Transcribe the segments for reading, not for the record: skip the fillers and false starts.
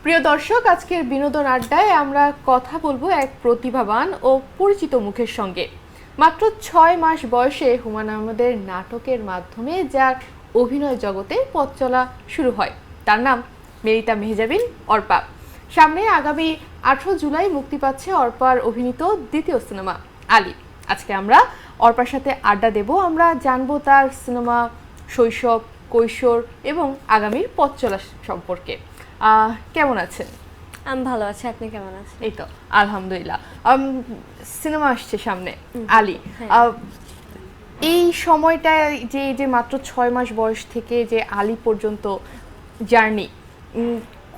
প্রিয় দর্শক, আজকের বিনোদন আড্ডায় আমরা কথা বলবো এক প্রতিভাবান ও পরিচিত মুখের সঙ্গে। মাত্র 6 মাস বয়সে হুমায়ূন আহমেদের নাটকের মাধ্যমে যার অভিনয় জগতে পথ চলা শুরু হয়, তার নাম মেরিতা মেহজাবিন অর্পা। সামনে আগামী 18 জুলাই মুক্তি পাচ্ছে অর্পার অভিনীত দ্বিতীয় সিনেমা আলী। আজকে আমরা অর্পার সাথে আড্ডা দেব। আমরা জানবো তার সিনেমা, শৈশব, কৈশোর এবং আগামীর পথ চলা সম্পর্কে। কেমন আছেন? আমি ভালো আছি, আপনি কেমন আছেন? এই তো আলহামদুলিল্লাহ। সিনেমা আসছে সামনে, আলী। এই সময়টায় যে মাত্র 6 মাস বয়স থেকে যে আলী পর্যন্ত জার্নি,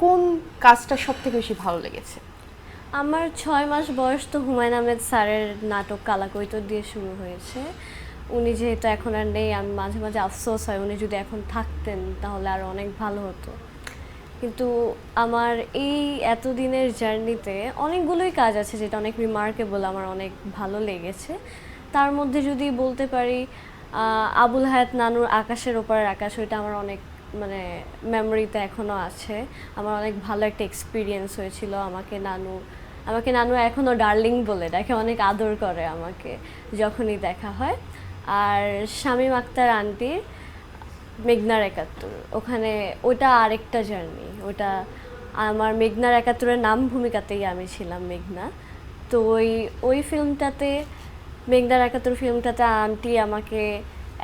কোন কাজটা সব থেকে বেশি ভালো লেগেছে? আমার 6 মাস বয়স তো হুমায়ূন আহমেদ স্যারের নাটক কালাকৈতর দিয়ে শুরু হয়েছে। উনি যেহেতু এখন আর নেই, আমি মাঝে মাঝে আফসোস হয় উনি যদি এখন থাকতেন তাহলে আরও অনেক ভালো হতো। কিন্তু আমার এই এতদিনের জার্নিতে অনেকগুলোই কাজ আছে যেটা অনেক রিমার্কেবল, আমার অনেক ভালো লেগেছে। তার মধ্যে যদি বলতে পারি আবুল হায়াত নানুর আকাশের ওপারের আকাশ, ওইটা আমার অনেক মেমোরিতে এখনও আছে। আমার অনেক ভালো একটা এক্সপিরিয়েন্স হয়েছিল। আমাকে নানু এখনও ডার্লিং বলে ডাকে, অনেক আদর করে আমাকে যখনই দেখা হয়। আর শামীম আক্তার আন্টির মেঘনার ৭১, ওখানে ওটা আরেকটা জার্নি। ওটা আমার মেঘনার ৭১-এর নাম ভূমিকাতেই আমি ছিলাম মেঘনা। তো ওই ফিল্মটাতে, মেঘনার ৭১ ফিল্মটাতে আন্টি আমাকে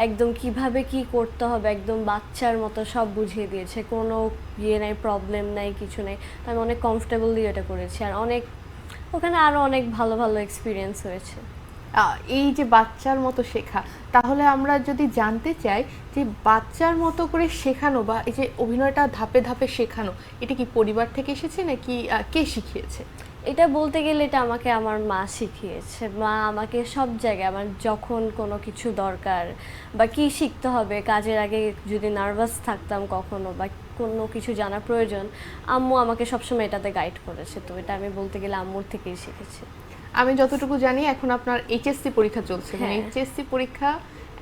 একদম কিভাবে কি করতে হবে একদম বাচ্চার মতো সব বুঝিয়ে দিয়েছে। কোনো নাই, প্রবলেম নাই, কিছু নেই। তো আমি অনেক কমফোর্টেবলি এটা করেছি। আর ওখানে আরও অনেক ভালো ভালো এক্সপিরিয়েন্স হয়েছে। এই যে বাচ্চার মতো শেখা, তাহলে আমরা যদি জানতে চাই যে বাচ্চার মতো করে শেখানো বা এই যে অভিনয়টা ধাপে ধাপে শেখানো, এটা কি পরিবার থেকে এসেছে নাকি কে শিখিয়েছে? এটা বলতে গেলে এটা আমাকে আমার মা শিখিয়েছে। মা আমাকে সব জায়গায়, আমার যখন কোনো কিছু দরকার বা কি শিখতে হবে, কাজের আগে যদি নার্ভাস থাকতাম কখনো বা কোনো কিছু জানার প্রয়োজন, আম্মু আমাকে সবসময় এটাতে গাইড করেছে। তো এটা আমি বলতে গেলে আম্মুর থেকেই শিখেছি। আমি যতটুকু জানি এখন আপনার এইচএসসি পরীক্ষা চলছে। মানে এইচএসসি পরীক্ষা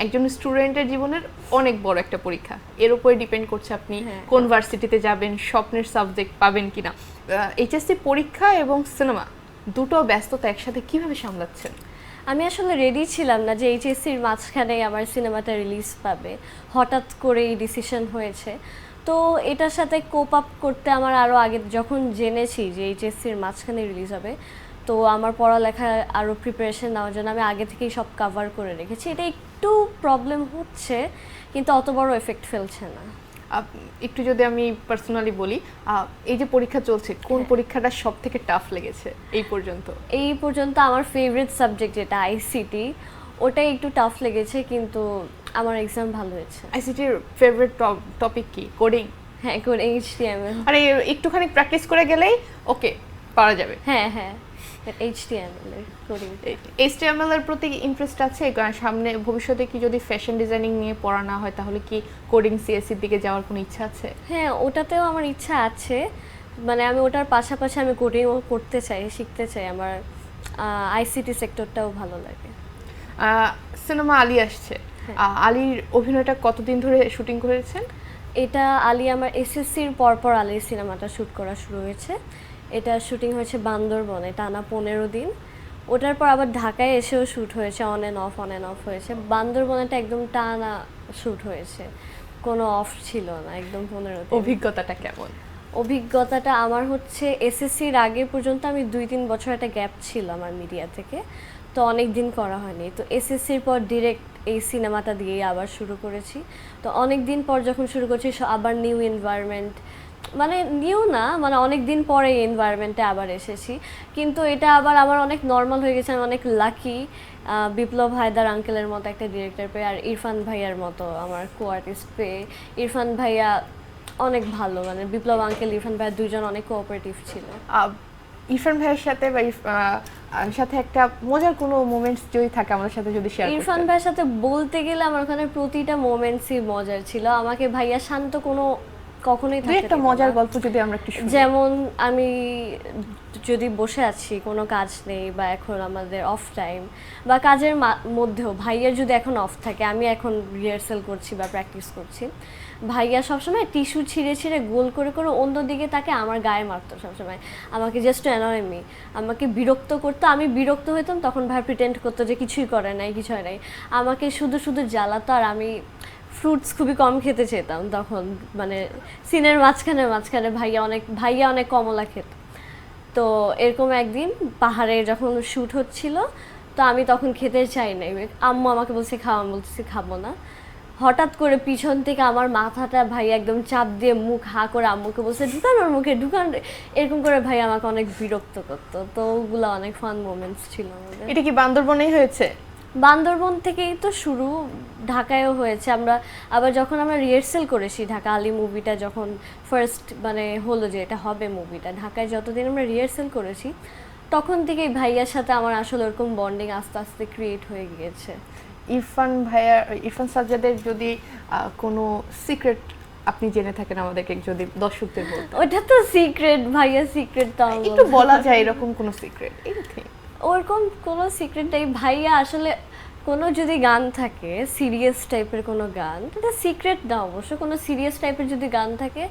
একজন স্টুডেন্টের জীবনের অনেক বড় একটা পরীক্ষা। এর উপরে ডিপেন্ড করছে আপনি কোন ভার্সিটিতে যাবেন, স্বপ্নের সাবজেক্ট পাবেন কিনা। এইচএসসি পরীক্ষা এবং সিনেমা দুটো ব্যস্ততা একসাথে কিভাবে সামলাচ্ছেন? আমি আসলে রেডি ছিলাম না যে এইচএসসির মাঝখানে আমার সিনেমাটা রিলিজ পাবে। হঠাৎ করে এই ডিসিশন হয়েছে। তো এটার সাথে কোপ আপ করতে আমার আরও আগে যখন জেনেছি যে এইচএসসির মাঝখানে রিলিজ হবে, তো আমার পড়ালেখা আরও প্রিপারেশন নেওয়ার জন্য আমি আগে থেকেই সব কভার করে রেখেছি। এটা একটু প্রবলেম হচ্ছে, কিন্তু অত বড় এফেক্ট ফেলছে না। একটু যদি আমি পার্সোনালি বলি, এই যে পরীক্ষা চলছে, কোন পরীক্ষাটা সব থেকে টাফ লেগেছে এই পর্যন্ত? এই পর্যন্ত আমার ফেভারিট সাবজেক্ট যেটা আইসিটি, ওটাই একটু টাফ লেগেছে, কিন্তু আমার এক্সাম ভালো হয়েছে। আইসিটির ফেভারিট টপিক কি? কোডিং? হ্যাঁ, কোডিং, এইচটিএমএল। আরে একটুখানি প্র্যাকটিস করে গেলেই ওকে পারা যাবে। হ্যাঁ হ্যাঁ, এইচটিএমএল এর কোডিং। এইচটিএমএল এর প্রতি ইন্টারেস্ট আছে? সামনে ভবিষ্যতে কি যদি ফ্যাশন ডিজাইনিং নিয়ে পড়া না হয়, তাহলে কি কোডিং সিএসসির দিকে যাওয়ার কোনো ইচ্ছা আছে? হ্যাঁ, ওটাতেও আমার ইচ্ছা আছে। মানে আমি ওটার পাশাপাশি আমি কোডিংও করতে চাই, শিখতে চাই। আমার আইসিটি সেক্টরটাও ভালো লাগে। সিনেমা আলী আসছে, আলীর অভিনয়টা কতদিন ধরে শুটিং করেছেন? এটা আলী আমার এসএসসির পরপর আলীর সিনেমাটা শ্যুট করা শুরু হয়েছে। এটা শুটিং হয়েছে বান্দরবনে টানা 15 দিন। ওটার পর আবার ঢাকায় এসেও শ্যুট হয়েছে, অন অ্যান্ড অফ হয়েছে। বান্দরবনেটা একদম টানা শ্যুট হয়েছে, কোনো অফ ছিল না, একদম 15 দিন। অভিজ্ঞতাটা কেমন? অভিজ্ঞতাটা আমার হচ্ছে এসএসসির আগে পর্যন্ত আমি 2-3 বছর একটা গ্যাপ ছিল আমার মিডিয়া থেকে, তো অনেক দিন করা হয়নি। তো এসএসসির পর ডিরেক্ট এই সিনেমাটা দিয়েই আবার শুরু করেছি। তো অনেক দিন পর যখন শুরু করছি, আবার নিউ এনভায়রনমেন্ট, মানে নিউ না, মানে অনেক দিন পরে এই এনভায়রনমেন্টে আবার এসেছি। কিন্তু এটা আবার আমার অনেক নর্মাল হয়ে গেছে। আমি অনেক লাকি বিপ্লব হায়দার আঙ্কেলের মতো একটা ডিরেক্টর পেয়ে, আর ইরফান ভাইয়ার মতো আমার কো আর্টিস্ট পেয়ে। ইরফান ভাইয়া অনেক ভালো, মানে বিপ্লব আঙ্কেল ইরফান ভাইয়া দুইজন অনেক কোঅপারেটিভ ছিল। ইরফান ভাইয়ের সাথে বা সাথে একটা মজার কোনো মোমেন্টস যদি থাকে আমাদের সাথে যদি শেয়ার করতেন। ইরফান ভাইয়ের সাথে বলতে গেলে আমার ওখানে প্রতিটা মোমেন্টসই মজার ছিল। আমাকে ভাইয়া শান্ত কোনো কখনোই দুই থাকতে একটা দেব মজার না। গল্প যদি আমরা একটু শুনি। যেমন আমি যদি বসে আছি, কোনো কাজ নেই বা এখন আমাদের অফ টাইম বা কাজের মধ্যেও ভাইয়ার যদি এখন অফ থাকে, আমি এখন রিহার্সাল করছি বা প্র্যাকটিস করছি, ভাইয়া সবসময় টিস্যু ছিঁড়ে ছিঁড়ে গোল করে করে অন্যদিকে তাকে আমার গায়ে মারতো সবসময়, আমাকে জাস্ট টু অ্যানয় মি, আমাকে বিরক্ত করতো। আমি বিরক্ত হইতাম, তখন ভাই প্রিটেন্ড করতো যে কিছুই করে নাই, কিছু হয় নাই, আমাকে শুধু শুধু জ্বালাতো। আর আমি ফ্রুটস খুবই কম খেতে চেতাম তখন, মানে সিনের মাঝখানে মাঝখানে ভাইয়া অনেক কমলা খেত। তো এরকম একদিন পাহাড়ে যখন শ্যুট হচ্ছিল, তো আমি তখন খেতে চাই নাই, আম্মু আমাকে বলছে খাওয়া, আমি বলতেছি খাবো না। হঠাৎ করে পিছন থেকে আমার মাথাটা ভাই একদম চাপ দিয়ে মুখ হা করে আম্মুকে বলছে ঢুকান ওর মুখে, ঢুকান, এরকম করে ভাই আমাকে অনেক বিরক্ত করতো। তো ওগুলো অনেক ফান মোমেন্টস ছিল আমাদের। এটা কি বান্দরবনেই হয়েছে? বান্দরবন থেকেই তো শুরু, ঢাকায়ও হয়েছে। আবার যখন আমরা রিহার্সেল করেছি, ঢাকা আলী মুভিটা যখন ফার্স্ট মানে হলো যে এটা হবে মুভিটা, ঢাকায় যতদিন আমরা রিহার্সেল করেছি তখন থেকেই ভাইয়ার সাথে আমার আসলে ওরকম বন্ডিং আস্তে আস্তে ক্রিয়েট হয়ে গিয়েছে। ইরফান সাজ্জাদের যদি কোনো সিক্রেট আপনি জেনে থাকেন আমাদেরকে যদি দর্শকদের বলতেন। ওটা তো সিক্রেট, ভাইয়া সিক্রেট তো একটু বলা যায় এরকম কোনো সিক্রেট? ওরকম কোনো সিক্রেট নেই। ভাইয়া আসলে কোনো যদি গান থাকে সিরিয়াস টাইপের কোনো গান, এটা সিক্রেট না অবশ্য, কোনো সিরিয়াস টাইপের যদি গান থাকে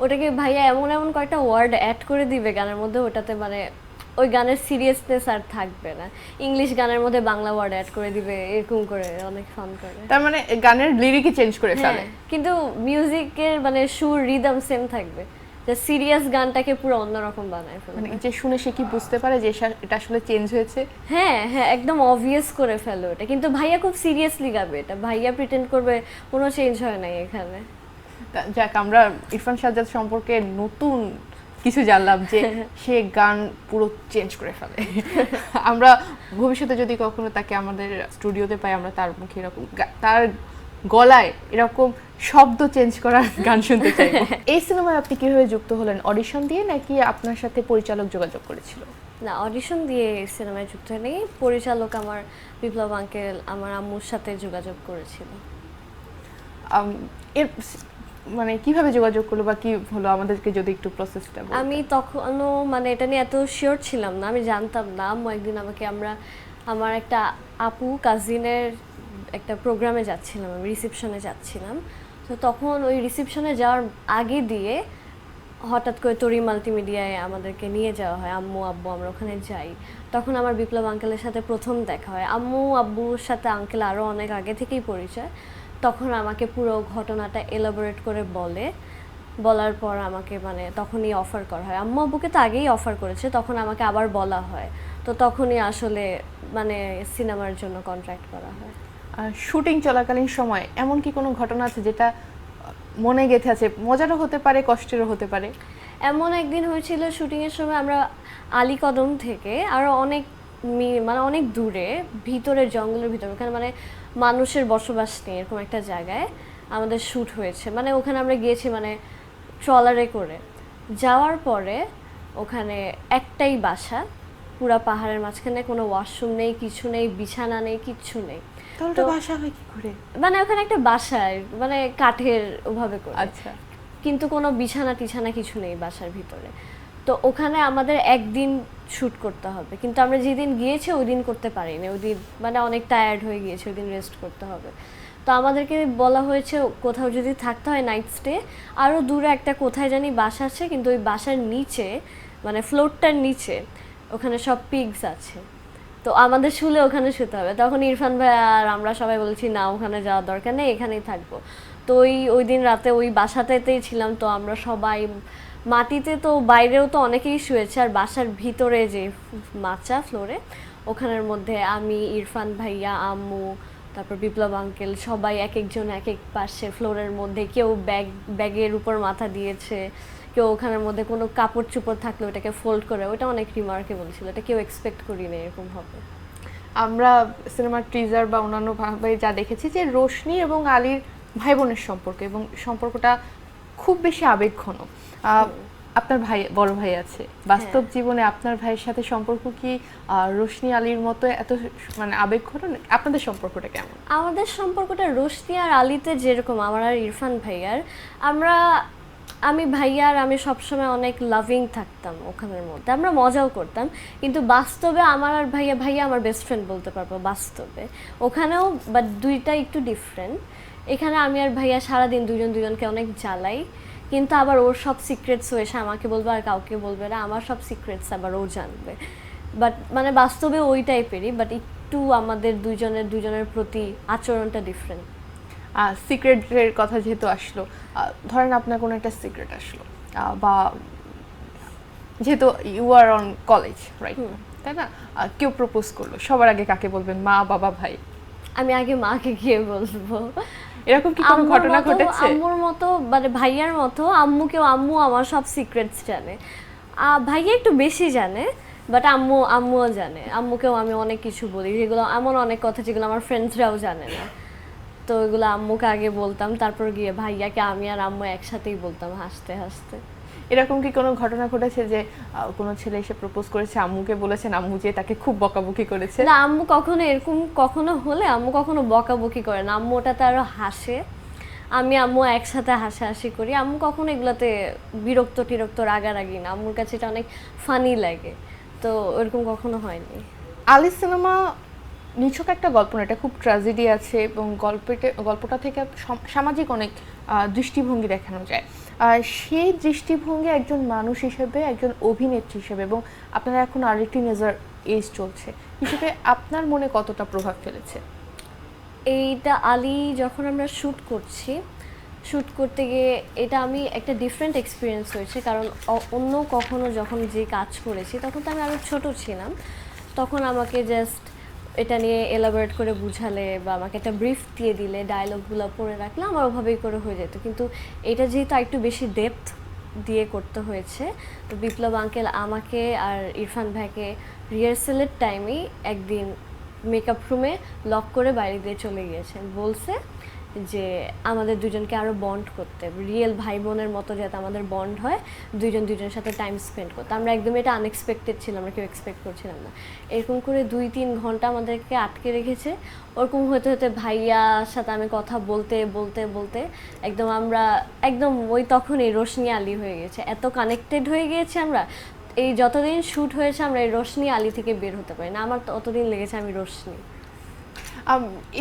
ওটাকে ভাইয়া এমন এমন কয়েকটা ওয়ার্ড অ্যাড করে দিবে গানের মধ্যে, ওটাতে মানে ওই গানের সিরিয়াসনেস আর থাকবে না। ইংলিশ গানের মধ্যে বাংলা ওয়ার্ড অ্যাড করে দিবে, এরকম করে অনেক ফান করে। তার মানে গানের লিরিকই চেঞ্জ করে ফেলে। হ্যাঁ, কিন্তু মিউজিকের মানে সুর রিদম সেম থাকবে, যে সিরিয়াস গানটাকে পুরো অন্যরকম বানায় ফেলে। মানে যে শুনে সে কি বুঝতে পারে যে এটা আসলে চেঞ্জ হয়েছে? হ্যাঁ হ্যাঁ, একদম অবভিয়াস করে ফেলো এটা, কিন্তু ভাইয়া খুব সিরিয়াসলি গাবে এটা, ভাইয়া প্রিটেন্ড করবে কোনো চেঞ্জ হয় নাই এখানে। যাক, আমরা ইরফান সাজ্জাদ সম্পর্কে নতুন কিছু জানলাম যে সে গান পুরো চেঞ্জ করে ফেলে। আমরা ভবিষ্যতে যদি কখনো তাকে আমাদের স্টুডিওতে পাই, আমরা তার মুখে এরকম তার গলায় এরকম শব্দ চেঞ্জ করার গান শুনতে চাইবো। এই সিনেমায় আপনি কিভাবে যুক্ত হলেন? অডিশন দিয়ে নাকি আপনার সাথে পরিচালক যোগাযোগ করেছিল? না, অডিশন দিয়ে সিনেমায় যুক্ত হয়নি, পরিচালক আমার বিপ্লব আঙ্কেল আমার আম্মুর সাথে যোগাযোগ করেছিল। এর মানে কিভাবে যোগাযোগ করলো বা কি হলো, আমাদেরকে যদি একটু প্রসেসটা বলতেন। আমি তখনও মানে এটা নিয়ে এত শিওর ছিলাম না, আমি জানতাম না। আম্মু একদিন আমাকে, আমার একটা আপু কাজিনের একটা প্রোগ্রামে যাচ্ছিলাম, আমি রিসেপশনে যাচ্ছিলাম, তো তখন ওই রিসেপশনে যাওয়ার আগে দিয়ে হঠাৎ করে তরি মাল্টিমিডিয়ায় আমাদেরকে নিয়ে যাওয়া হয়, আম্মু আব্বু আমরা ওখানে যাই। তখন আমার বিপ্লব আঙ্কেলের সাথে প্রথম দেখা হয়। আম্মু আব্বুর সাথে আঙ্কেল আরও অনেক আগে থেকেই পরিচয়। তখন আমাকে পুরো ঘটনাটা এলাবোরেট করে বলার পর আমাকে মানে তখনই অফার করা হয়। আম্মু আব্বুকে তো আগেই অফার করেছে, তখন আমাকে আবার বলা হয়, তো তখনই আসলে মানে সিনেমার জন্য কন্ট্রাক্ট করা হয়। শুটিং চলাকালীন সময় এমন কি কোনো ঘটনা আছে যেটা মনে গেঁথে আছে? মজারও হতে পারে, কষ্টেরও হতে পারে। এমন একদিন হয়েছিল শুটিংয়ের সময়, আমরা আলীকদম থেকে আরও অনেক মানে অনেক দূরে ভিতরের জঙ্গলের ভিতরে, ওখানে মানে মানুষের বসবাস নেই এরকম একটা জায়গায় আমাদের শ্যুট হয়েছে। মানে ওখানে আমরা গিয়েছি মানে ট্রলারে করে, যাওয়ার পরে ওখানে একটাই বাসা, পুরা পাহাড়ের মাঝখানে, কোনো ওয়াশরুম নেই, কিছু নেই, বিছানা নেই, কিচ্ছু নেই। তাহলে বাসা হয় কি করে? মানে ওখানে একটা বাসায় মানে কাঠের ওভাবে করে, আচ্ছা, কিন্তু কোনো বিছানা টিছানা কিছু নেই বাসার ভিতরে। তো ওখানে আমাদের একদিন শ্যুট করতে হবে, কিন্তু আমরা যেদিন গিয়েছি ওই দিন করতে পারিনি, ওই দিন মানে অনেক টায়ার্ড হয়ে গিয়েছে, ওই দিন রেস্ট করতে হবে। তো আমাদেরকে বলা হয়েছে কোথাও যদি থাকতে হয় নাইট স্টে, আরও দূরে একটা কোথায় জানি বাসা আছে, কিন্তু ওই বাসার নিচে মানে ফ্লোরটার নিচে ওখানে সব পিগস আছে, তো আমাদের শুলে ওখানে শুতে হবে। তখন ইরফান ভাই আর আমরা সবাই বলছি না, ওখানে যাওয়ার দরকার নেই, এখানেই থাকবো। তো ওই দিন রাতে ওই বাসাটাতেই ছিলাম। তো আমরা সবাই মাটিতে, তো বাইরেও তো অনেকেই শুয়েছে, আর বাসার ভিতরে যে মাচা ফ্লোরে, ওখানের মধ্যে আমি, ইরফান ভাইয়া, আম্মু, তারপর বিপ্লব আঙ্কেল, সবাই এক একজন এক এক পাশে ফ্লোরের মধ্যে, কেউ ব্যাগের উপর মাথা দিয়েছে, কেউ ওখানের মধ্যে কোনো কাপড় চোপড় থাকলে ওটাকে ফোল্ড করে। ওটা অনেক রিমার্কেবল ছিল, এটা কেউ এক্সপেক্ট করিনি এরকম হবে। আমরা সিনেমার টিজার বা অন্যান্য ভাবে যা দেখেছি যে রোশনি এবং আলীর ভাই বোনের সম্পর্ক, এবং সম্পর্কটা খুব বেশি আবেগঘন। আপনার ভাই, বড় ভাই আছে, বাস্তব জীবনে আপনার ভাইয়ের সাথে সম্পর্ক কি রোশনি আলীর মতো এত মানে আবেগঘন? আপনাদের সম্পর্কটা কেমন? আমাদের সম্পর্কটা রোশনি আর আলীতে যেরকম আমার আর ইরফান ভাইয়ার, আমরা আমি ভাইয়া আর আমি সবসময় অনেক লাভিং থাকতাম ওখানের মধ্যে, আমরা মজাও করতাম, কিন্তু বাস্তবে আমার আর ভাইয়া, ভাইয়া আমার বেস্ট ফ্রেন্ড বলতে পারবো বাস্তবে, ওখানেও বাট দুইটা একটু ডিফারেন্ট। এখানে আমি আর ভাইয়া সারাদিন দুজন দুজনকে অনেক জ্বালাই, কিন্তু আবার ওর সব সিক্রেটসও এসে আমাকে বলবে আর কাউকে বলবে না, আমার সব সিক্রেটস আবার ও জানবে। বাট মানে বাস্তবে ওই টাইপেরই, বাট একটু আমাদের দুজনের প্রতি আচরণটা ডিফারেন্ট। সিক্রেটের কথা যেহেতু আসলো, ধরেন আপনার কোনো একটা সিক্রেট আসলো, বা যেহেতু you are on college right, তাই না? কেউ প্রপোজ করলো, সবার আগে কাকে বলবেন, মা, বাবা, ভাই? আমি আগে মাকে গিয়ে বলবো। এরকম কি কোনো ঘটনা ঘটেছে? আম্মুর মতো মানে ভাইয়ার মতো আম্মু আমার সব সিক্রেটস জানে। ভাইয়া একটু বেশি জানে, বাট আম্মুও জানে। আম্মুকেও আমি অনেক কিছু বলি, যেগুলো এমন অনেক কথা যেগুলো আমার ফ্রেন্ডসরাও জানে না, তো ওইগুলো আম্মুকে আগে বলতাম, তারপর গিয়ে ভাইয়াকে আমি আর আম্মু একসাথেই বলতাম হাসতে হাসতে। এরকম কি কোনো ঘটনা ঘটেছে যে কোনো ছেলে এসে প্রপোজ করেছে, আম্মুকে বলেছেন, আম্মু যে তাকে খুব বকাবকি করেছে? না, আম্মু কখনো এরকম কখনো হলে আম্মু কখনো বকাবকি করে না, আম্মু ওটাতে আরো হাসে। আমি আম্মু একসাথে হাসাহাসি করি, আম্মু কখনো এগুলাতে বিরক্ত টিরক্ত রাগারাগি না, আম্মুর কাছে এটা অনেক ফানি লাগে, তো ওরকম কখনো হয়নি। আলি সিনেমা নিছক একটা গল্প না, এটা খুব ট্র্যাজেডি আছে, এবং গল্পটা থেকে সামাজিক অনেক দৃষ্টিভঙ্গি দেখানো যায়। সেই দৃষ্টিভঙ্গি একজন মানুষ হিসেবে, একজন অভিনেত্রী হিসেবে, এবং আপনারা এখন আর্লি টিনেজার এজ চলছে হিসেবে আপনার মনে কতটা প্রভাব ফেলেছে? এইটা আলী যখন আমরা শ্যুট করতে গিয়ে এটা আমি একটা ডিফারেন্ট এক্সপিরিয়েন্স হয়েছে, কারণ অন্য কখনো যখন যে কাজ করেছি তখন তো আমি আরও ছোটো ছিলাম, তখন আমাকে জাস্ট এটা নিয়ে এলাবোরেট করে বুঝালে বা আমাকে একটা ব্রিফ দিয়ে দিলে, ডায়লগগুলো পড়ে রাখলে আমার ওভাবেই করে হয়ে যেত। কিন্তু এটা যেহেতু একটু বেশি ডেপথ দিয়ে করতে হয়েছে, তো বিপ্লব আঙ্কেল আমাকে আর ইরফান ভাইকে রিহার্সেলের টাইমেই একদিন মেকআপ রুমে লক করে বাইরে দিয়ে চলে গিয়েছেন, বলছে যে আমাদের দুজনকে আরও বন্ড করতে, রিয়েল ভাই বোনের মতো যাতে আমাদের বন্ড হয়, দুজনের সাথে টাইম স্পেন্ড করতে। আমরা একদম এটা আনএক্সপেক্টেড ছিলাম, আমরা কেউ এক্সপেক্ট করছিলাম না। এরকম করে 2-3 ঘন্টা আমাদেরকে আটকে রেখেছে। ওরকম হতে হতে ভাইয়ার সাথে আমি কথা বলতে বলতে বলতে একদম আমরা একদম ওই তখনই রোশনি আলী হয়ে গেছে, এত কানেক্টেড হয়ে গিয়েছি আমরা। এই যতদিন শ্যুট হয়েছে আমরা এই রোশনি আলী থেকে বের হতে পারি না, আমার তো অতদিন লেগেছে আমি রোশনি।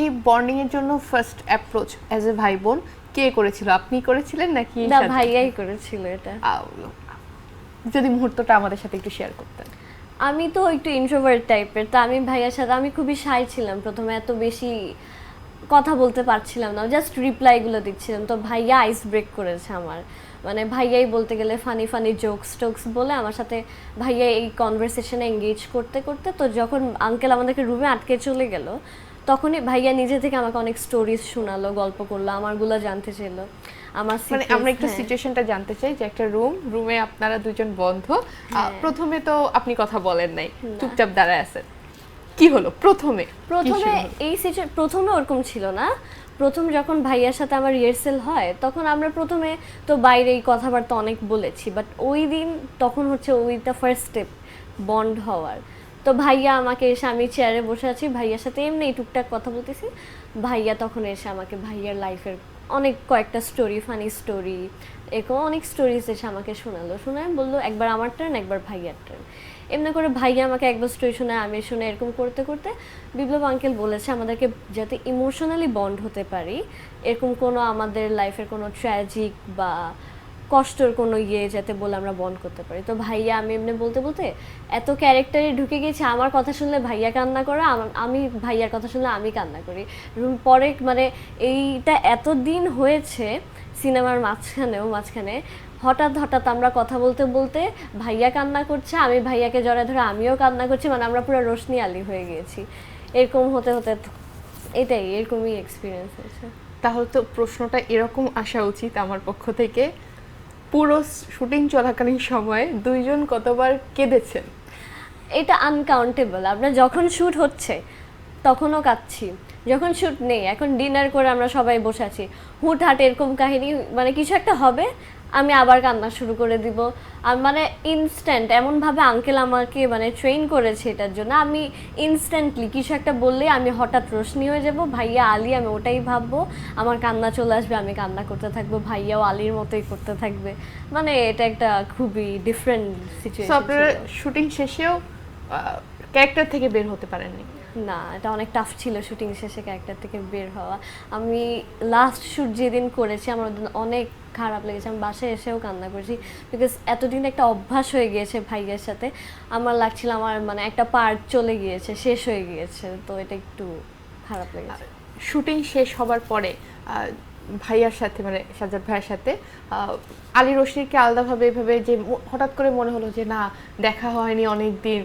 এই বন্ডিং এর জন্য ফার্স্ট অ্যাপ্রোচ অ্যাজ এ ভাই বোন কে করেছিল, আপনি করেছিলেন নাকি? না, ভাইয়াই করেছিল এটা। যদি মুহূর্তটা আমাদের সাথে একটু শেয়ার করতেন। আমি তো একটু ইন্ট্রোভার্ট টাইপের, তো আমি ভাইয়ার সাথে আমি খুবই শাই ছিলাম প্রথমে, এত বেশি কথা বলতে পারছিলাম না, জাস্ট রিপ্লাইগুলো দিচ্ছিলাম। তো ভাইয়া আইস ব্রেক করেছে আমার, মানে ভাইয়াই বলতে গেলে ফানি ফানি জোকস টোকস বলে আমার সাথে ভাইয়া এই কনভারসেশনে এঙ্গেজ করতে করতে, তো যখন আঙ্কেল আমাদেরকে রুমে আটকে চলে গেল তখনই ভাইয়া নিজে থেকে আমাকে অনেক স্টোরিজ শোনালো, গল্প করলো, আমারগুলো জানতে চাইলো। আমার মানে আমরা একটু সিচুয়েশনটা জানতে চাই যে একটা রুমে আপনারা দুজন বন্ধ, প্রথমে তো আপনি কথা বলেন নাই, চুপচাপ দাঁড়ায় আছেন, কি হলো প্রথমে? প্রথমে ওরকম ছিল না। প্রথম যখন ভাইয়ার সাথে আমার রিহার্সেল হয় তখন আমরা প্রথমে তো বাইরে এই কথাবার্তা অনেক বলেছি, বাট ওই দিন তখন হচ্ছে ওইটা ফার্স্ট স্টেপ বন্ড হওয়ার। তো ভাইয়া আমাকে এসে, আমি চেয়ারে বসে আছি ভাইয়ার সাথে এমনি টুকটাক কথা বলতেছি, ভাইয়া তখন এসে আমাকে ভাইয়ার লাইফের অনেক কয়েকটা স্টোরি, ফানি স্টোরি, এরকম অনেক স্টোরিজ এসে আমাকে শোনায়, বললো একবার আমার টার্ন একবার ভাইয়ার টার্ন। এমনি করে ভাইয়া আমাকে একবার স্টোরি শোনায়, আমি শুনে, এরকম করতে করতে বিপ্লব আঙ্কেল বলেছে আমাদেরকে যাতে ইমোশনালি বন্ড হতে পারি, এরকম কোনো আমাদের লাইফের কোনো ট্র্যাজিক বা কষ্টের কোনো যাতে বলে আমরা বন্ড করতে পারি। তো ভাইয়া, আমি এমনি বলতে বলতে এত ক্যারেক্টারে ঢুকে গেছি, আমার কথা শুনলে ভাইয়া কান্না করে, আমি ভাইয়ার কথা শুনলে আমি কান্না করি। পরে মানে এইটা এতদিন হয়েছে সিনেমার মাঝখানে হঠাৎ আমরা কথা বলতে বলতে ভাইয়া কান্না করছে, আমি ভাইয়াকে জড়ায় ধরে আমিও কান্না করছি, মানে আমরা পুরো রোশনি আলী হয়ে গিয়েছি। এরকম হতে হতে এরকমই এক্সপিরিয়েন্স হয়েছে। তাহলে তো প্রশ্নটা এরকম আসা উচিত আমার পক্ষ থেকে, পুরো শুটিং চলাকালীন সময়ে দুইজন কতবার কেঁদেছেন? এটা আনকাউন্টেবল। আমরা যখন শ্যুট হচ্ছে তখনও কাঁদছি, যখন শ্যুট নেই, এখন ডিনার করে আমরা সবাই বসে আছি, হুটহাট এরকম কাহিনী, মানে কিছু একটা হবে, আমি আবার কান্না শুরু করে দিব। আর মানে ইনস্ট্যান্ট এমনভাবে আঙ্কেল আমাকে মানে ট্রেন করেছে এটার জন্য, আমি ইনস্ট্যান্টলি কিছু একটা বললেই আমি হঠাৎ রোশনি হয়ে যাব, ভাইয়া আলী আমি ওটাই ভাববো, আমার কান্না চলে আসবে, আমি কান্না করতে থাকবো, ভাইয়াও আলীর মতোই করতে থাকবে। মানে এটা একটা খুবই ডিফারেন্ট সো সিচুয়েশন আপনারা ছিল। শুটিং শেষেও ক্যারেক্টার থেকে বের হতে পারেননি? না, এটা অনেক টাফ ছিল শুটিং শেষে ক্যারেক্টার থেকে বের হওয়া। আমি লাস্ট শ্যুট যেদিন করেছি আমার ওদিন অনেক খারাপ লেগেছে, আমি বাসায় এসেও কান্না করেছি, বিকজ এতদিন একটা অভ্যাস হয়ে গিয়েছে ভাইয়ের সাথে, আমার লাগছিল আমার মানে একটা পার্ট চলে গিয়েছে, শেষ হয়ে গিয়েছে, তো এটা একটু খারাপ লেগেছে। শুটিং শেষ হবার পরে ভাইয়ার সাথে মানে সাজ্জাদ ভাইয়ের সাথে আলী রশিদকে আলাদাভাবে এভাবে যে হঠাৎ করে মনে হলো যে না দেখা হয়নি অনেক দিন,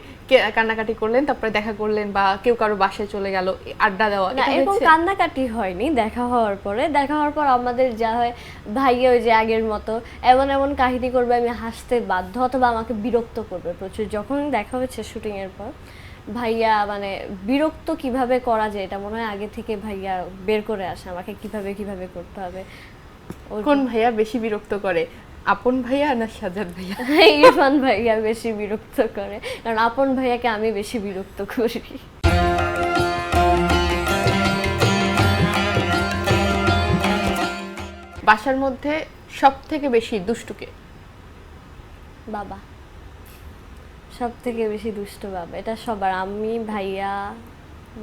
কান্নাকাটি করলেন, তারপরে দেখা করলেন, বা কেউ কারো বাসায় চলে গেল, আড্ডা দেওয়া, না এটা এরকম হয়েছে? কান্নাকাটি হয়নি। দেখা হওয়ার পরে, দেখা হওয়ার পর আমাদের যা হয়, ভাইয়া ওই যে আগের মতো এমন এমন কাহিনী করবে আমি হাসতে বাধ্য, অথবা আমাকে বিরক্ত করবে প্রচুর। যখন দেখা হয়েছে শুটিং এর পর, ভাইয়া মানে বিরক্ত কিভাবে করা যায় এটা মনে হয় আগে থেকে ভাইয়া বের করে আসে আমাকে কিভাবে কিভাবে করতে হবে। কোন ভাইয়া বেশি বিরক্ত করে, আপন ভাইয়া না সাজ্জাদ ভাইয়া? ইরফান ভাইয়া বেশি বিরক্ত করে, কারণ আপন ভাইয়াকে আমি বেশি বিরক্ত করি। বাসার মধ্যে সব থেকে বেশি দুষ্টুকে? বাবা, সব থেকে বেশি দুষ্ট বাবা, এটা সবার, আমি ভাইয়া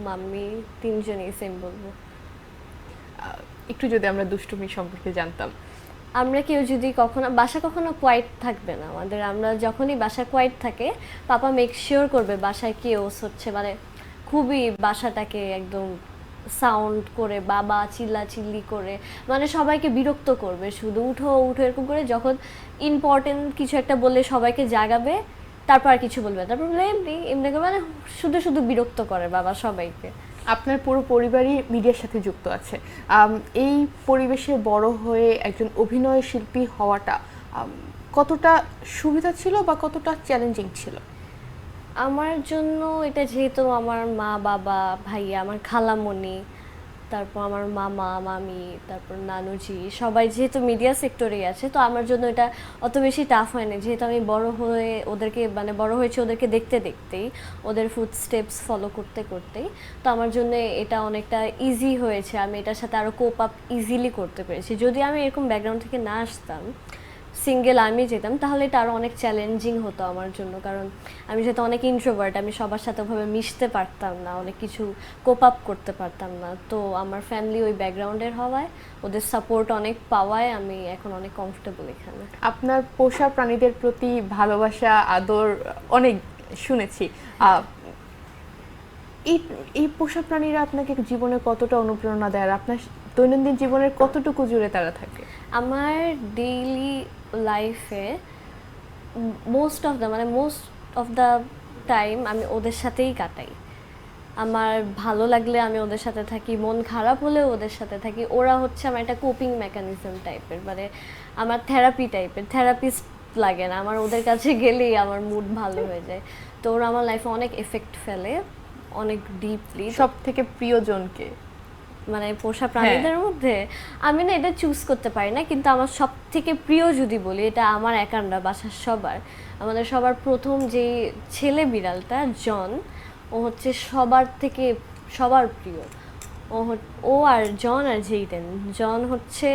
মাম্মি তিনজনই সেম বলবো। একটু যদি আমরা দুষ্টুমি সম্পর্কে জানতাম। আমরা কেউ যদি বাসা কখনো কোয়াইট থাকবে না আমাদের, আমরা যখনই বাসা কোয়াইট থাকে পাপা মেক শিওর করবে বাসায় কেউ হচ্ছে, মানে খুবই বাসাটাকে একদম সাউন্ড করে, বাবা চিল্লাচিল্লি করে, মানে সবাইকে বিরক্ত করবে, শুধু উঠো উঠো এরকম করে, যখন ইম্পর্টেন্ট কিছু একটা বললে সবাইকে জাগাবে, তারপর আর কিছু বলবে না, তারপর বলে এমনি এমনি করে, মানে শুধু শুধু বিরক্ত করে বাবা সবাইকে। আপনার পুরো পরিবারই মিডিয়ার সাথে যুক্ত আছে, এই পরিবেশে বড় হয়ে একজন অভিনয় শিল্পী হওয়াটা কতটা সুবিধা ছিল বা কতটা চ্যালেঞ্জিং ছিল? আমার জন্য এটা, যেহেতু আমার মা বাবা ভাইয়া আমার খালামণি, তারপর আমার মামা মামি, তারপর নানুজি সবাই যেহেতু মিডিয়া সেক্টরেই আছে, তো আমার জন্য এটা অত বেশি টাফ হয়নি, যেহেতু আমি বড় হয়ে ওদেরকে মানে বড় হয়েছে ওদেরকে দেখতে দেখতেই, ওদের ফুড স্টেপস ফলো করতে করতেই, তো আমার জন্য এটা অনেকটা ইজি হয়েছে, আমি এটার সাথে আরও কোপ আপ ইজিলি করতে পেরেছি। যদি আমি এরকম ব্যাকগ্রাউন্ড থেকে না আসতাম, সিঙ্গেল আমি যেতাম, তাহলে এটা আরও অনেক চ্যালেঞ্জিং হতো আমার জন্য, কারণ আমি যেহেতু অনেক ইন্ট্রোভার্ট, আমি সবার সাথে ওভাবে মিশতে পারতাম না, অনেক কিছু কোপ আপ করতে পারতাম না। তো আমার ফ্যামিলি ওই ব্যাকগ্রাউন্ডের হওয়ায়, ওদের সাপোর্ট অনেক পাওয়ায় আমি এখন অনেক কমফোর্টেবল এখানে। আপনার পোষা প্রাণীদের প্রতি ভালোবাসা আদর অনেক শুনেছি, এই এই পোষা প্রাণীরা আপনাকে জীবনে কতটা অনুপ্রেরণা দেয়, আর আপনার দৈনন্দিন জীবনের কতটুকু জুড়ে তারা থাকে? আমার ডেইলি লাইফে মোস্ট অফ দ্য টাইম আমি ওদের সাথেই কাটাই। আমার ভালো লাগলে আমি ওদের সাথে থাকি, মন খারাপ হলেও ওদের সাথে থাকি। ওরা হচ্ছে আমার একটা কোপিং মেকানিজম টাইপের, মানে আমার থেরাপি টাইপের, থেরাপিস্ট লাগে না আমার, ওদের কাছে গেলেই আমার মুড ভালো হয়ে যায়। তো ওরা আমার লাইফে অনেক এফেক্ট ফেলে, অনেক ডিপলি। সব থেকে প্রিয়জনকে? মানে পোষা প্রাণীদের মধ্যে আমি না এটা চুজ করতে পারি না, কিন্তু আমার সব থেকে প্রিয় যদি বলি, এটা আমার একার না, বাসার সবার, আমাদের সবার প্রথম যে ছেলে বিড়ালটা জন, ও হচ্ছে সবার থেকে সবার প্রিয়। ও আর জন আর জেইডেন, জন হচ্ছে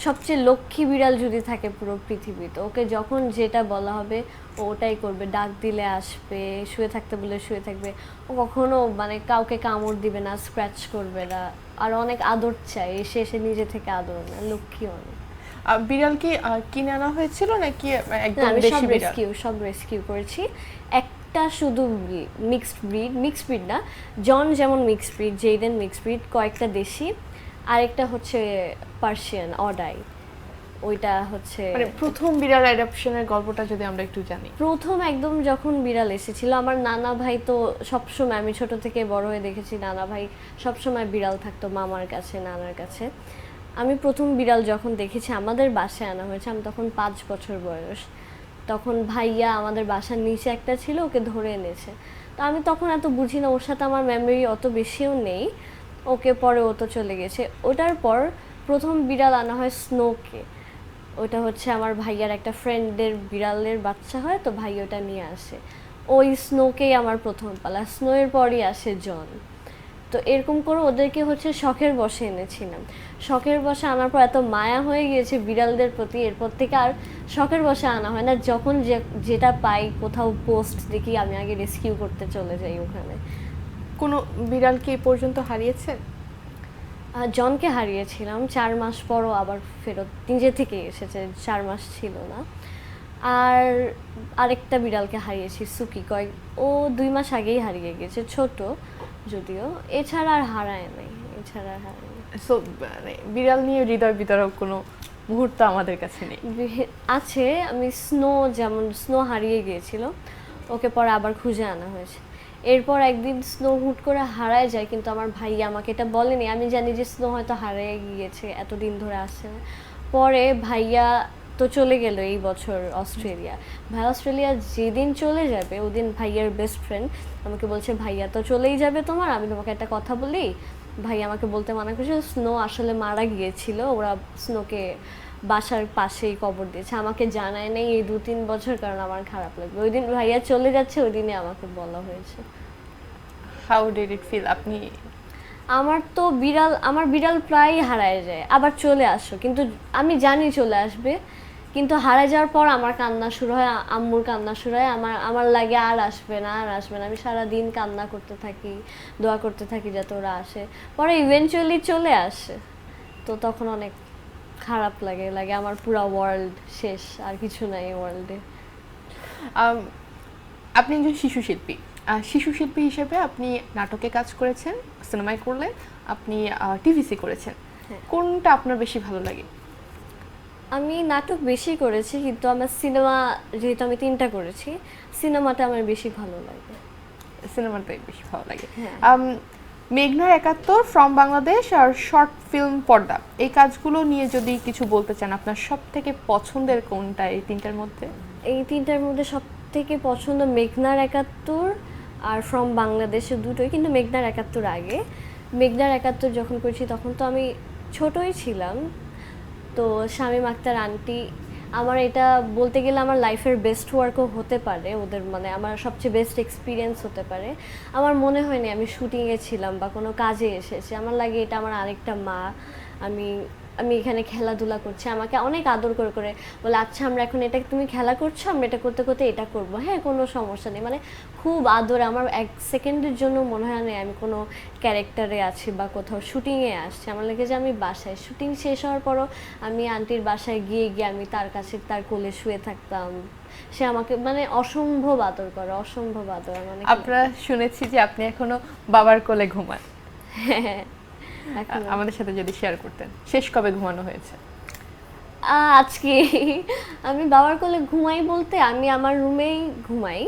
সবচেয়ে লক্ষ্মী বিড়াল যদি থাকে পুরো পৃথিবীতে, ওকে যখন যেটা বলা হবে ও ওটাই করবে, ডাক দিলে আসবে, শুয়ে থাকতে বলে শুয়ে থাকবে, ও কখনো মানে কাউকে কামড় দিবে না, স্ক্র্যাচ করবে না, আর অনেক আদর চাই, এসে এসে নিজে থেকে আদর না, লক্ষ্মী অনেক। বিড়াল কি কিনে আনা হয়েছিল নাকি না, একদম আমি দেশি বিড়াল? সব রেস্কিউ করেছি। একটা শুধু মিক্সড ব্রিড না, জন যেমন mixed breed, Jayden mixed breed, কয়েকটা দেশি, আরেকটা হচ্ছে পার্সিয়ান অডাই, ওইটা হচ্ছে মানে প্রথম বিড়াল অ্যাডাপশনের গল্পটা যদি আমরা একটু জানি। প্রথম একদম যখন বিড়াল এসেছিল, আমার নানা ভাই তো সবসময়, আমি ছোট থেকে বড় হয়ে দেখেছি নানা ভাই সবসময় বিড়াল থাকতো মামার কাছে নানার কাছে। আমি প্রথম বিড়াল যখন দেখেছি আমাদের বাসায় আনা হয়েছে, আমি তখন 5 বছর বয়স, তখন ভাইয়া আমাদের বাসার নিচে একটা ছিল, ওকে ধরে এনেছে। তো আমি তখন এত বুঝি না, ওর সাথে আমার মেমোরি অত বেশিও নেই, ওকে পরে ও তো চলে গেছে। ওটার পর প্রথম বিড়াল আনা হয় স্নোকে, ওটা হচ্ছে আমার ভাইয়ার একটা ফ্রেন্ডের বিড়ালের বাচ্চা হয়, তো ভাই ওটা নিয়ে আসে। ওই স্নোকেই আমার প্রথম পালা, স্নোয়ের পরই আসে জন। তো এরকম করে ওদেরকে হচ্ছে শখের বশে এনেছিলাম। শখের বশে আনার পর এত মায়া হয়ে গিয়েছে বিড়ালদের প্রতি, এরপর থেকে আর শখের বশে আনা হয় না। যখন যেটা পাই, কোথাও পোস্ট দেখি, আমি আগে রেস্কিউ করতে চলে যাই ওখানে। কোনো বিড়াল কি এ পর্যন্ত হারিয়েছেন? জনকে হারিয়েছিলাম, 4 মাস পরও আবার ফেরত নিজে থেকে এসেছে, 4 মাস ছিল না। আর আরেকটা বিড়ালকে হারিয়েছি, সুকি, ও 2 মাস আগেই হারিয়ে গেছে, ছোট যদিও। এছাড়া আর হারায় নাই, এছাড়া আর হারায় নাই। সো মানে বিড়াল নিয়ে হৃদয় বিতরক কোনো মুহূর্ত আমাদের কাছে নেই। আছে, আমি যেমন স্নো হারিয়ে গিয়েছিল, ওকে পরে আবার খুঁজে আনা হয়েছে। এরপর একদিন স্নো হুট করে হারায় যায়, কিন্তু আমার ভাইয়া আমাকে এটা বলেনি। আমি জানি যে স্নো হয়তো হারিয়ে গিয়েছে, এতদিন ধরে আসছে না। পরে ভাইয়া তো চলে গেল এই বছর অস্ট্রেলিয়া। ভাই অস্ট্রেলিয়া যেদিন চলে যাবে, ওদিন ভাইয়ার বেস্ট ফ্রেন্ড আমাকে বলছে, ভাইয়া তো চলেই যাবে তোমার, আমি তোমাকে একটা কথা বলি। ভাই আমাকে বলতে মানা করছে, স্নো আসলে মারা গিয়েছিল, ওরা স্নোকে বাসার পাশেই কবর দিয়েছে, আমাকে জানায় নেই এই 2-3 বছর, কারণ আমার খারাপ লাগবে। ওই দিন ভাইয়া চলে যাচ্ছে, ওই দিনে আমাকে বলা হয়েছে। How did it feel? আপনি আমার বিড়াল প্রায়ই হারায় যায়, আবার চলে আসো, কিন্তু আমি জানি চলে আসবে, কিন্তু হারায় যাওয়ার পর আমার কান্না শুরু হয়, আম্মুর কান্না শুরু হয়, আমার লাগে আর আসবে না, আর আসবে না। আমি সারাদিন কান্না করতে থাকি, দোয়া করতে থাকি যাতে ওরা আসে। পরে ইভেনচুয়ালি চলে আসে, তো তখন অনেক খারাপ লাগে আমার পুরো ওয়ার্ল্ড শেষ, আর কিছু নাই ওয়ার্ল্ডে। আপনি একজন শিশু শিল্পী। শিশু শিল্পী হিসেবে আপনি নাটকে কাজ করেছেন, সিনেমায় করলেন, আপনি টিভিসি করেছেন। হ্যাঁ। কোনটা আপনার বেশি ভালো লাগে? আমি নাটক বেশি করেছি, কিন্তু আমার সিনেমা, যেহেতু আমি 3টা করেছি, সিনেমাটা আমার বেশি ভালো লাগে। সিনেমাটাই বেশি ভালো লাগে। হ্যাঁ। মেঘনার 71, ফ্রম বাংলাদেশ আর শর্ট ফিল্ম পর্দা, এই কাজগুলো নিয়ে যদি কিছু বলতে চান, আপনার সব থেকে পছন্দের কোনটা এই 3টার মধ্যে? এই 3টার মধ্যে সব থেকে পছন্দ মেঘনার 71 আর ফ্রম বাংলাদেশের দুটোই, কিন্তু মেঘনার 71 আগে। মেঘনার 71 যখন করেছি তখন তো আমি ছোটই ছিলাম, তো শামীম আক্তার আন্টি, আমার এটা বলতে গেলে আমার লাইফের বেস্ট ওয়ার্কও হতে পারে, ওদের মানে আমার সবচেয়ে বেস্ট এক্সপিরিয়েন্স হতে পারে। আমার মনে হয়নি আমি শুটিংয়ে ছিলাম বা কোনো কাজে এসেছি, আমার লাগে এটা আমার আরেকটা মা। আমি আমি এখানে খেলাধুলা করছি, আমাকে অনেক আদর করে করে বলে, আচ্ছা আমরা এখন এটা, তুমি খেলা করছো, আমরা এটা করতে করতে এটা করব, হ্যাঁ কোনো সমস্যা নেই। মানে খুব আদরে, আমার 1 সেকেন্ডের জন্য মনে হয় না আমি কোনো ক্যারেক্টারে আছি বা কোথাও শুটিংয়ে আসছি। আমার লাগে যে আমি বাসায়, শুটিং শেষ হওয়ার পরও আমি আন্টির বাসায় গিয়ে গিয়ে আমি তার কাছে, তার কোলে শুয়ে থাকতাম। সে আমাকে মানে অসম্ভব আদর করে, অসম্ভব আদর। মানে আমরা শুনেছি যে আপনি এখনো বাবার কোলে ঘুমান। হ্যাঁ, এখন আমাদের সাথে যদি শেয়ার করতেন, শেষ কবে ঘুমানো হয়েছে? আজকে আমি বাবার কোলে ঘুমাই বলতে আমি আমার রুমেই ঘুমাই,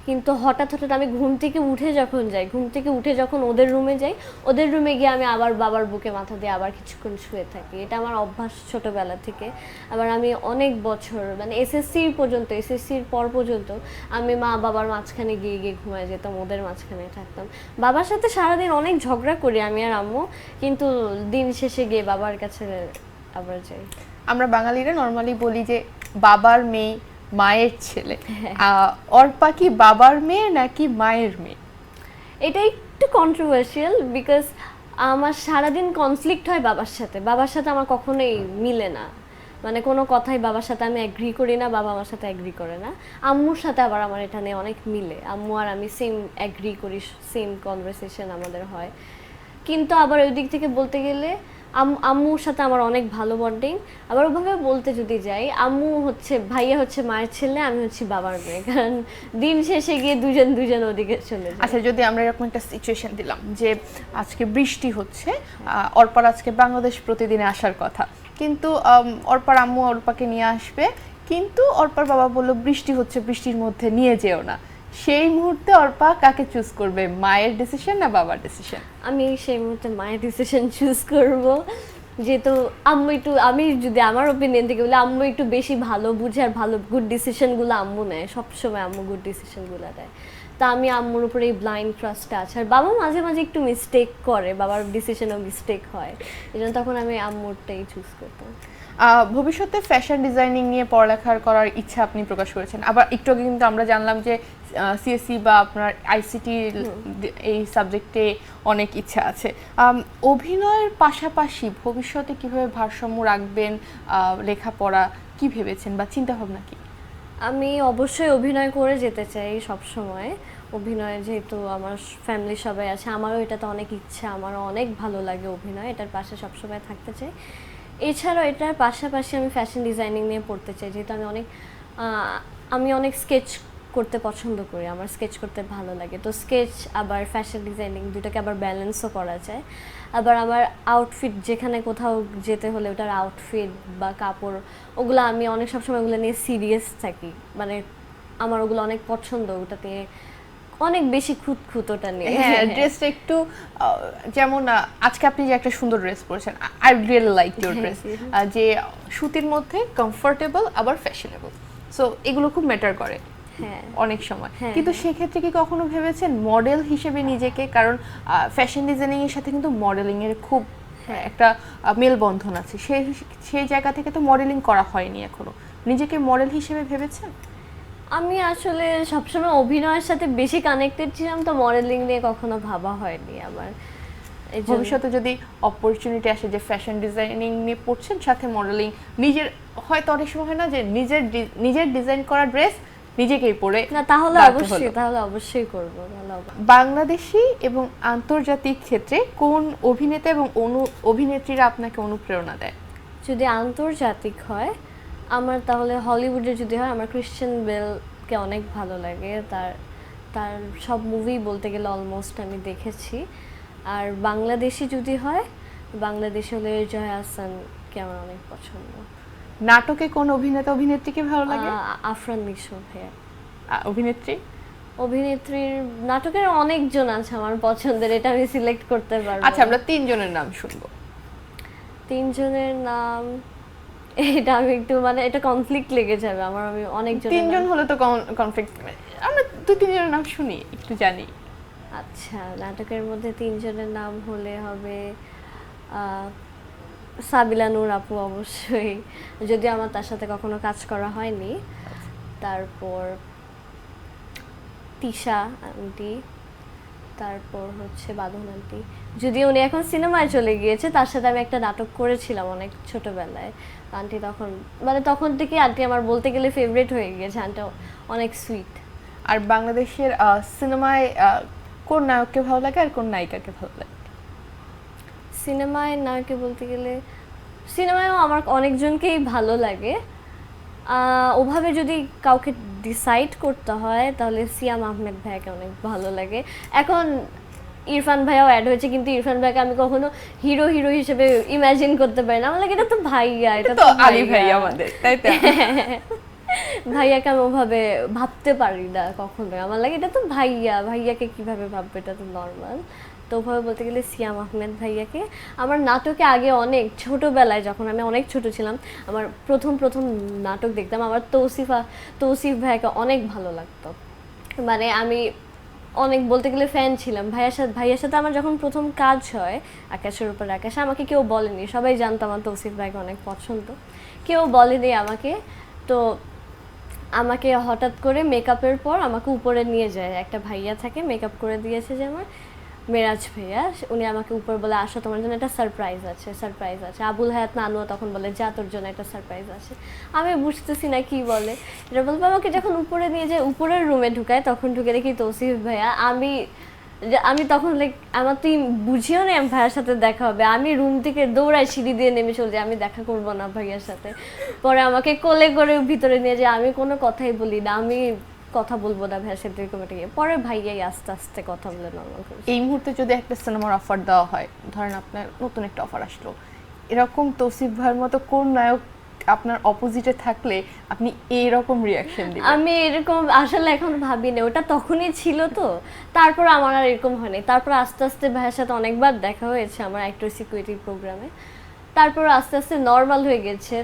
কিন্তু হঠাৎ হঠাৎ আমি ঘুম থেকে উঠে যখন ওদের রুমে যাই, ওদের রুমে গিয়ে আমি আবার বাবার বুকে মাথা দিয়ে আবার কিছুক্ষণ শুয়ে থাকি। এটা আমার অভ্যাস ছোটবেলা থেকে। আবার আমি অনেক বছর মানে এসএসসির পর পর্যন্ত আমি মা বাবার মাঝখানে গিয়ে গিয়ে ঘুমায় যেতাম, ওদের মাঝখানে থাকতাম। বাবার সাথে সারাদিন অনেক ঝগড়া করি আমি আর আম্মু, কিন্তু দিন শেষে গিয়ে বাবার কাছে আবার যাই। আমরা বাঙালিরা নর্মালি বলি যে বাবার মেয়ে মায়ের ছেলে। অর্পা কি বাবার মেয়ে নাকি মায়ের মেয়ে? এটা একটু কন্ট্রোভার্সিয়াল, বিকজ আমার সারাদিন কনফ্লিক্ট হয় বাবার সাথে আমার কখনোই মিলে না, মানে কোনো কথাই বাবার সাথে আমি অ্যাগ্রি করি না, বাবা আমার সাথে অ্যাগ্রি করে না। আম্মুর সাথে আবার আমার এটা নিয়ে অনেক মিলে, আম্মু আর আমি সেম অ্যাগ্রি করি, সেম কনভারসেশন আমাদের হয়। কিন্তু আবার ওই দিক থেকে বলতে গেলে আম্মুর সাথে আমার অনেক ভালো বন্ডিং। আবার ওভাবে বলতে যদি যাই, ভাইয়া হচ্ছে মায়ের ছেলে, আমি হচ্ছি বাবার মেয়ে, কারণ দিন শেষে গিয়ে দুজন ওদিকে চলে যায়। আচ্ছা, যদি আমরা এরকম একটা সিচুয়েশন দিলাম যে আজকে বৃষ্টি হচ্ছে, অর্পার আজকে বাংলাদেশ প্রতিদিনে আসার কথা, কিন্তু অর্পার আম্মু অর্পাকে নিয়ে আসবে, কিন্তু অর্পার বাবা বলল বৃষ্টি হচ্ছে, বৃষ্টির মধ্যে নিয়ে যেও না, সেই মুহূর্তে অর্পা কাকে চুজ করবে, মায়ের ডিসিশন না বাবার ডিসিশন? আমি সেই মুহূর্তে মায়ের ডিসিশন চুজ করব, যেহেতু আমি যদি আমার ওপিনিয়ন থেকে বলি, আম্মু একটু বেশি ভালো বুঝে আর ভালো গুড ডিসিশনগুলো আম্মু নেয়, সবসময় আম্মু গুড ডিসিশনগুলো নেয়। তা আমি আম্মুর উপরে এই ব্লাইন্ড ট্রাস্টটা আছে। আর বাবা মাঝে মাঝে একটু মিস্টেক করে, বাবার ডিসিশনও মিস্টেক হয়, এই জন্য তখন আমি আম্মুরটাই চুজ করতাম। ভবিষ্যতে ফ্যাশন ডিজাইনিং নিয়ে পড়ালেখা করার ইচ্ছা আপনি প্রকাশ করেছেন, আবার একটু আগে কিন্তু আমরা জানলাম যে সিএসসি বা আপনার আইসিটি এই সাবজেক্টে অনেক ইচ্ছা আছে। অভিনয়ের পাশাপাশি ভবিষ্যতে কিভাবে ভারসাম্য রাখবেন, লেখাপড়া কি ভেবেছেন বা চিন্তা ভাবনা কি? আমি অবশ্যই অভিনয় করে যেতে চাই সব সময়। অভিনয় যেহেতু আমার ফ্যামিলি সবাই আছে, আমারও এটাতে অনেক ইচ্ছা, আমারও অনেক ভালো লাগে অভিনয়, এটার পাশে সবসময় থাকতে চাই। এছাড়াও এটার পাশাপাশি আমি ফ্যাশন ডিজাইনিং নিয়ে পড়তে চাই, যেহেতু আমি অনেক স্কেচ করতে পছন্দ করি, আমার স্কেচ করতে ভালো লাগে। তো স্কেচ আবার ফ্যাশন ডিজাইনিং দুটোকে আবার ব্যালেন্সও করা যায়। আবার আমার আউটফিট, যেখানে কোথাও যেতে হলে ওটার আউটফিট বা কাপড়, ওগুলো আমি অনেক সবসময় ওগুলো নিয়ে সিরিয়াস থাকি, মানে আমার ওগুলো অনেক পছন্দ, ওটাতে অনেক বেশি খুঁতখুঁত ওটা নিয়ে। হ্যাঁ, ড্রেসটা একটু যেমন আজকে আপনি যে একটা সুন্দর ড্রেস পরেছেন, I really like your dress, যে সুতির মধ্যে কমফোর্টেবল আবার ফ্যাশনেবল, সো এগুলো খুব ম্যাটার করে অনেক সময়। কিন্তু সেক্ষেত্রে কি কখনো ভেবেছেন মডেল হিসেবে নিজেকে, কারণ ফ্যাশন ডিজাইনিং এর সাথে কিন্তু মডেলিং এর খুব একটা মেলবন্ধন আছে, সেই জায়গা থেকে তো মডেলিং করা হয়নি এখনো, নিজেকে মডেল হিসেবে ভেবেছেন? আমি আসলে সবসময় অভিনয়ের সাথে বেশি কানেক্টেড ছিলাম, তো মডেলিং নিয়ে কখনো ভাবা হয়নি আমার। ভবিষ্যতে যদি অপরচুনিটি আসে যে ফ্যাশন ডিজাইনিং নিয়ে পড়ছেন সাথে মডেলিং, নিজের হয়তো অনেক সময় হয় না যে নিজের ডিজাইন করা ড্রেস নিজেকেই পরে, না তাহলে অবশ্যই করব। বাংলাদেশি এবং আন্তর্জাতিক ক্ষেত্রে কোন অভিনেতা এবং অভিনেত্রীরা আপনাকে অনুপ্রেরণা দেয়? যদি আন্তর্জাতিক হয় আমার, তাহলে হলিউডে যদি হয়, আমার ক্রিশ্চিয়ান বেলকে অনেক ভালো লাগে, তার সব মুভি বলতে গেলে অলমোস্ট আমি দেখেছি। আর বাংলাদেশি যদি হয়, বাংলাদেশি হলে জয়া আহসানকে আমার অনেক পছন্দ। নাটকে কোন অভিনেতা অভিনেত্রীকে ভালো লাগে? আফরান নিশো ভাইয়া। অভিনেত্রীর নাটকের অনেকজন আছে আমার পছন্দের, এটা আমি সিলেক্ট করতে পারবো। আচ্ছা, আমরা তিনজনের নাম শুনবো। তিনজনের নাম, এটা আমি একটু, মানে এটা কনফ্লিক্ট লেগে যাবে আমার, আমি অনেকজন, তিনজন হলে তো কনফ্লিক্ট, আমরা দুই তিনজনের নাম শুনি, একটু জানি। আচ্ছা, নাটকের মধ্যে তিনজনের নাম হলে হবে সাবিলা নূর আপু অবশ্যই, যদি আমার তার সাথে কখনো কাজ করা হয়নি। তারপর তিশা আন্টি, তারপর হচ্ছে বাঁধন আন্টি, যদিও উনি এখন সিনেমায় চলে গিয়েছে, তার সাথে আমি একটা নাটক করেছিলাম অনেক ছোটবেলায়। আন্টি তখন থেকে আন্টি আমার বলতে গেলে ফেভারিট হয়ে গিয়েছে, আন্টি অনেক সুইট। আর বাংলাদেশের সিনেমায় কোন নায়ককে ভালো লাগে আর কোন নায়িকাকে ভালো লাগে? সিনেমায় নায়কে বলতে গেলে সিনেমায়ও আমার অনেকজনকেই ভালো লাগে। ওভাবে যদি কাউকে ডিসাইড করতে হয় তাহলে সিয়াম আহমেদ ভাইয়াকে অনেক ভালো লাগে। এখন ইরফান ভাইয়াও অ্যাড হয়েছে, কিন্তু ইরফান ভাইকে আমি কখনো হিরো হিসেবে ইমাজিন করতে পারি না, আমার লাগে এটা তো ভাইয়া, এটা তো আলী ভাইয়া আমাদের, তাই তো? ভাইয়াকে আমি ওভাবে ভাবতে পারি না কখনো, আমার লাগে এটা তো ভাইয়াকে কিভাবে ভাববে, এটা তো নর্মাল। তো ওভাবে বলতে গেলে সিয়াম আহমেদ ভাইয়াকে। আমার নাটকে আগে অনেক ছোটোবেলায়, যখন আমি অনেক ছোট ছিলাম, আমার প্রথম নাটক দেখতাম, আমার তৌসিফ ভাইয়াকে অনেক ভালো লাগতো, মানে আমি অনেক বলতে গেলে ফ্যান ছিলাম ভাইয়ার সাথে। আমার যখন প্রথম কাজ হয় আকাশের উপর আকাশে, আমাকে কেউ বলেনি, সবাই জানতো আমার তৌসিফ ভাইকে অনেক পছন্দ, কেউ বলেনি আমাকে। তো আমাকে হঠাৎ করে মেকআপের পর আমাকে উপরে নিয়ে যায়, একটা ভাইয়া থাকে মেকআপ করে দিয়েছে যে আমার মেরাজ ভাইয়া, উনি আমাকে উপর বলে, আসো তোমার জন্য একটা সারপ্রাইজ আছে। আবুল হায়াত নানুয়া তখন বলে, যা তোর জন্য একটা সারপ্রাইজ আছে। আমি বুঝতেছি না কি বলে, এটা বলবো। আমাকে যখন উপরে নিয়ে যায়, উপরের রুমে ঢুকায়, তখন ঢুকে দেখি তৌসিফ ভাইয়া। আমি তখন লাইক, আমার তুই বুঝিও না ভাইয়ার সাথে দেখা হবে, আমি রুম থেকে দৌড়ায় সিঁড়ি দিয়ে নেমে চলে যাই, আমি দেখা করবো না ভাইয়ার সাথে। পরে আমাকে কোলে করে ভিতরে নিয়ে যায়, আমি কোনো কথাই বলি না, আমি কথা বলবো না ভাইয়ার সাথে, পরে ভাইয়াই আস্তে আস্তে কথা বলে নর্মাল করে। এই মুহূর্তে যদি একটা সিনেমার অফার দেওয়া হয়, ধরেন আপনার নতুন একটা অফার আসলো, এরকম তৌসিফ ভাইয়ের মতো কোন নায়ক আপনার অপোজিটে থাকলে আপনি এইরকম রিয়াকশন দিবেন? আমি এরকম আসলে এখন ভাবি না, ওটা তখনই ছিল, তো তারপর আমার আর এরকম হয়নি। তারপর আস্তে আস্তে ভাইয়ের সাথে অনেকবার দেখা হয়েছে আমার অ্যাক্টর সিকিউরিটি প্রোগ্রামে, তারপর আস্তে আস্তে নর্মাল হয়ে গেছে।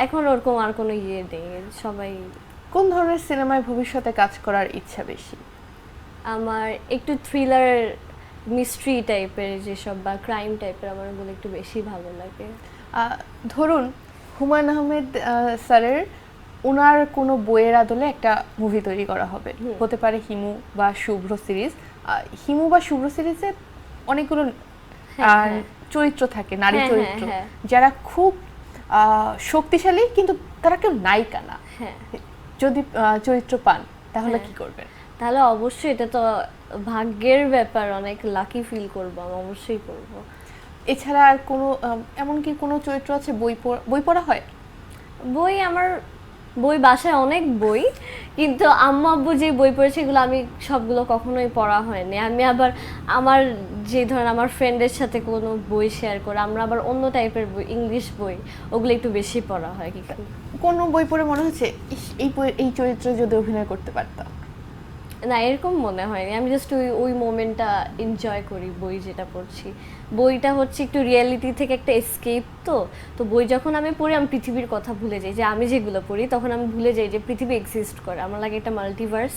এখন ওরকম আর কোনো ইয়ে নেই, সবাই। কোন ধরনের সিনেমায় ভবিষ্যতে কাজ করার ইচ্ছা বেশি? আমার একটু থ্রিলার মিস্ট্রি টাইপের যেসব, বা ক্রাইম টাইপের, আমার ওগুলো একটু বেশি ভালো লাগে। ধরুন হুমায়ুন আহমেদ স্যারের ওনার কোনো বইয়ের আদলে একটা মুভি তৈরি করা হবে, হতে পারে হিমু বা শুভ্র সিরিজ। হিমু বা শুভ্র সিরিজে অনেকগুলো চরিত্র থাকে, নারী চরিত্র, যারা খুব শক্তিশালী কিন্তু তারা কেউ নায়িকা না। যদি চরিত্র পান তাহলে কি করবেন? তাহলে অবশ্যই এটা তো ভাগ্যের ব্যাপার, অনেক লাকি ফিল করবো, আমি অবশ্যই করব। এছাড়া আর কোনো এমন কি কোনো চরিত্র আছে? বই পড়া হয়? আমার বই বাসায় অনেক বই, কিন্তু আম্মু আব্বু যে বই পড়েছে এগুলো আমি সবগুলো কখনোই পড়া হয়নি। আমি আবার আমার যে ধরেন আমার ফ্রেন্ডের সাথে কোনো বই শেয়ার করে আমরা আবার অন্য টাইপের বই, ইংলিশ বই, ওগুলো একটু বেশি পড়া হয়। কি কোনো বই পড়ে মনে হচ্ছে এই চরিত্রে যদি অভিনয় করতে পারতাম? না, এরকম মনে হয়নি। আমি জাস্ট ওই মোমেন্টটা এনজয় করি বই যেটা পড়ছি। বইটা হচ্ছে একটু রিয়েলিটি থেকে একটা এসকেপ। তো বই যখন আমি পড়ি আমি পৃথিবীর কথা ভুলে যাই, যে আমি যেগুলো পড়ি তখন আমি ভুলে যাই যে পৃথিবী এক্সিস্ট করে। আমার লাগে একটা মাল্টিভার্স,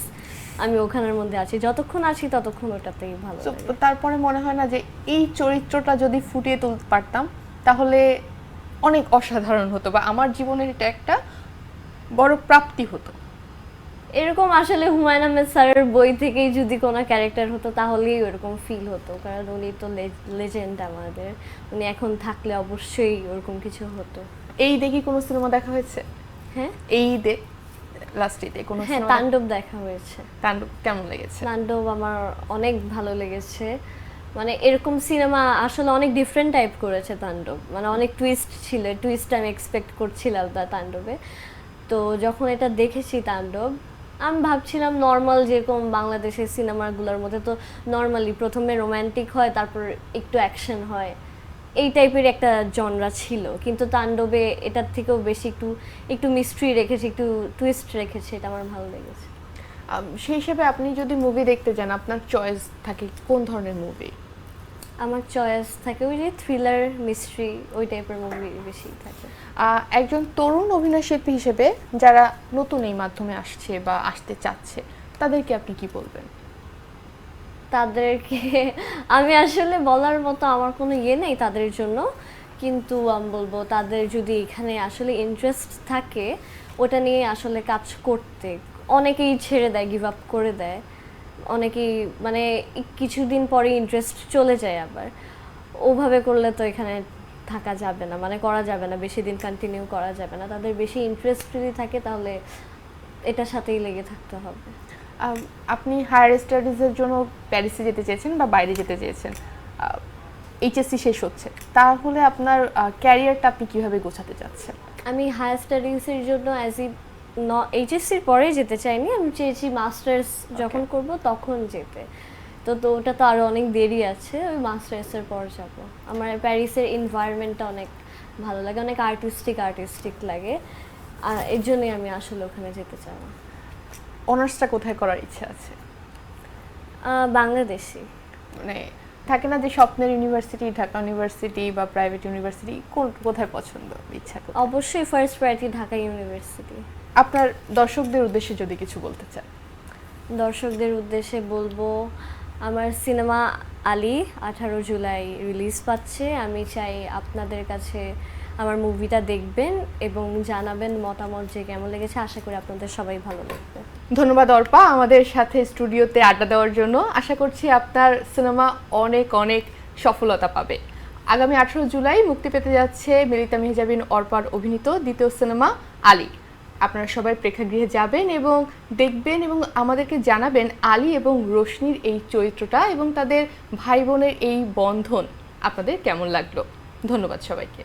আমি ওখানের মধ্যে আছি, যতক্ষণ আছি ততক্ষণ ওটাতেই ভালো লাগে। তারপরে মনে হয় না যে এই চরিত্রটা যদি ফুটিয়ে তুলতে পারতাম তাহলে অনেক অসাধারণ হতো, বা আমার জীবনের এটা একটা বড় প্রাপ্তি হতো? এরকম আসলে হুমায়ুন আহমেদ স্যারের বই থেকেই যদি কোনো ক্যারেক্টার হতো তাহলেই ওরকম ফিল হতো, কারণ উনি তো লেজেন্ড আমাদের। উনি এখন থাকলে অবশ্যই ওরকম কিছু হতো। এই দেখি কোনো সিনেমা দেখা হয়েছে? হ্যাঁ, এই লাস্ট ঈদে কোনো হ্যাঁ, তাণ্ডব দেখা হয়েছে। তাণ্ডব কেমন লেগেছে? তাণ্ডব আমার অনেক ভালো লেগেছে। মানে এরকম সিনেমা আসলে অনেক ডিফারেন্ট টাইপ করেছে তাণ্ডব, মানে অনেক টুইস্ট ছিল, টুইস্ট আমি এক্সপেক্ট করছিলাম না তাণ্ডবে। তো যখন এটা দেখেছি তাণ্ডব, আমি ভাবছিলাম নর্মাল যেরকম বাংলাদেশের সিনেমাগুলোর মধ্যে তো নর্মালি প্রথমে রোমান্টিক হয়, তারপর একটু অ্যাকশন হয়, এই টাইপের একটা জনরা ছিল। কিন্তু তাণ্ডবে এটার থেকেও বেশি একটু একটু মিস্ট্রি রেখেছে, একটু টুইস্ট রেখেছে, এটা আমার ভালো লেগেছে। সেই হিসেবে আপনি যদি মুভি দেখতে যান, আপনার চয়েস থাকে কোন ধরনের মুভি? আমার চয়েস থাকে ওই যে থ্রিলার, মিস্ট্রি, ওই টাইপের মুভি বেশি থাকে। একজন তরুণ অভিনয় শিল্পী হিসেবে যারা নতুন এই মাধ্যমে আসছে বা আসতে চাচ্ছে, তাদেরকে আপনি কি বলবেন? তাদেরকে আমি আসলে বলার মতো আমার কোনো ইয়ে নেই তাদের জন্য, কিন্তু আমি বলবো তাদের যদি এখানে আসলে ইন্টারেস্ট থাকে ওটা নিয়ে আসলে কাজ করতে। অনেকেই ছেড়ে দেয়, গিভ আপ করে দেয়, অনেকেই মানে কিছুদিন পরে ইন্টারেস্ট চলে যায়, আবার ওভাবে করলে তো এখানে থাকা যাবে না, মানে করা যাবে না, বেশি দিন কন্টিনিউ করা যাবে না। তাদের বেশি ইন্টারেস্ট যদি থাকে তাহলে এটার সাথেই লেগে থাকতে হবে। আপনি হায়ার স্টাডিজের জন্য প্যারিসে যেতে চেয়েছেন বা বাইরে যেতে চেয়েছেন, এইচএসসি শেষ হচ্ছে, তাহলে আপনার ক্যারিয়ারটা আপনি কিভাবে গোছাতে চাচ্ছেন? আমি হায়ার স্টাডিজের জন্য এইচএসসির পরে যেতে চাইনি, আমি চেয়েছি মাস্টার্স যখন করব তখন যেতে। তো ওটা তো আরও অনেক দেরি আছে, ওই মাস্টার্সের পর যাব। আমার প্যারিসের এনভায়রনমেন্টটা অনেক ভালো লাগে, অনেক আর্টিস্টিক লাগে, আর এর জন্যই আমি আসলে ওখানে যেতে চাই। অনার্সটা কোথায় করার ইচ্ছা আছে? বাংলাদেশি। মানে থাকে না যে স্বপ্নের ইউনিভার্সিটি, ঢাকা ইউনিভার্সিটি বা প্রাইভেট ইউনিভার্সিটি, কোথায় পছন্দ, ইচ্ছা? অবশ্যই ফার্স্ট প্রায়োরিটি ঢাকা ইউনিভার্সিটি। আপনার দর্শকদের উদ্দেশ্যে যদি কিছু বলতে চান? দর্শকদের উদ্দেশ্যে বলবো, আমার সিনেমা আলী 18 জুলাই রিলিজ পাচ্ছে। আমি চাই আপনাদের কাছে আমার মুভিটা দেখবেন এবং জানাবেন মতামত যে কেমন লেগেছে। আশা করি আপনাদের সবাই ভালো লাগবে। ধন্যবাদ অর্পা আমাদের সাথে স্টুডিওতে আড্ডা দেওয়ার জন্য। আশা করছি আপনার সিনেমা অনেক অনেক সফলতা পাবে। আগামী 18 জুলাই মুক্তি পেতে যাচ্ছে মিলিতা মেহজাবিন অর্পার অভিনীত দ্বিতীয় সিনেমা আলী। আপনারা সবাই প্রেক্ষাগৃহে যাবেন এবং দেখবেন এবং আমাদেরকে জানাবেন আলী এবং রোশনির এই চরিত্রটা এবং তাদের ভাই বোনের এই বন্ধন আপনাদের কেমন লাগলো। ধন্যবাদ সবাইকে।